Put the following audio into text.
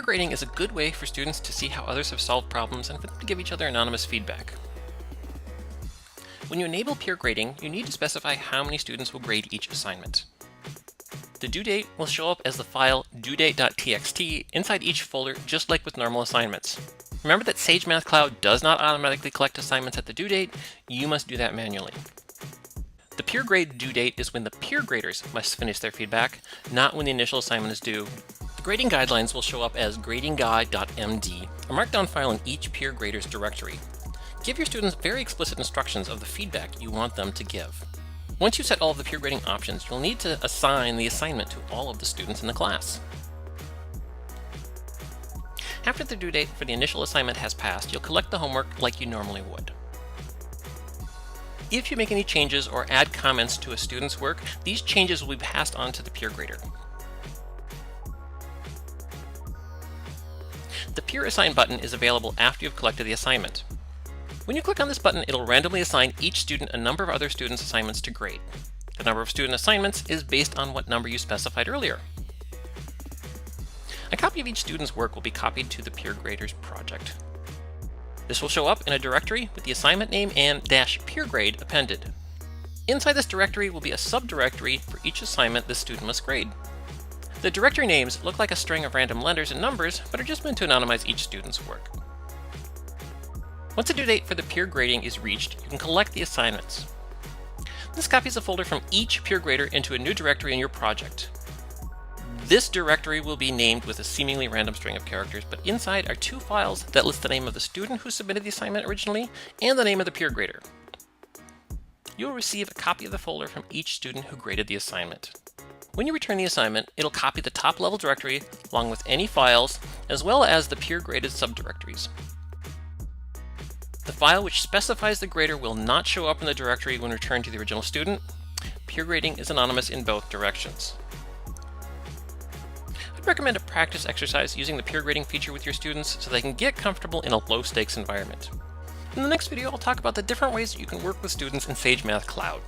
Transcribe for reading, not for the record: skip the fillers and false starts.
grading is a good way for students to see how others have solved problems and for them to give each other anonymous feedback. When you enable peer grading, you need to specify how many students will grade each assignment. The due date will show up as the file duedate.txt inside each folder, just like with normal assignments. Remember that SageMathCloud does not automatically collect assignments at the due date. You must do that manually. The peer grade due date is when the peer graders must finish their feedback, not when the initial assignment is due. The grading guidelines will show up as gradingguide.md, a markdown file in each peer grader's directory. Give your students very explicit instructions of the feedback you want them to give. Once you set all of the peer grading options, you'll need to assign the assignment to all of the students in the class. After the due date for the initial assignment has passed, you'll collect the homework like you normally would. If you make any changes or add comments to a student's work, these changes will be passed on to the peer grader. The Peer Assign button is available after you've collected the assignment. When you click on this button, it'll randomly assign each student a number of other students' assignments to grade. The number of student assignments is based on what number you specified earlier. A copy of each student's work will be copied to the peer grader's project. This will show up in a directory with the assignment name and -peer grade appended. Inside this directory will be a subdirectory for each assignment the student must grade. The directory names look like a string of random letters and numbers, but are just meant to anonymize each student's work. Once the due date for the peer grading is reached, you can collect the assignments. This copies a folder from each peer grader into a new directory in your project. This directory will be named with a seemingly random string of characters, but inside are two files that list the name of the student who submitted the assignment originally and the name of the peer grader. You'll receive a copy of the folder from each student who graded the assignment. When you return the assignment, it'll copy the top-level directory along with any files, as well as the peer-graded subdirectories. The file which specifies the grader will not show up in the directory when returned to the original student. Peer grading is anonymous in both directions. I'd recommend a practice exercise using the peer grading feature with your students so they can get comfortable in a low-stakes environment. In the next video, I'll talk about the different ways that you can work with students in SageMathCloud.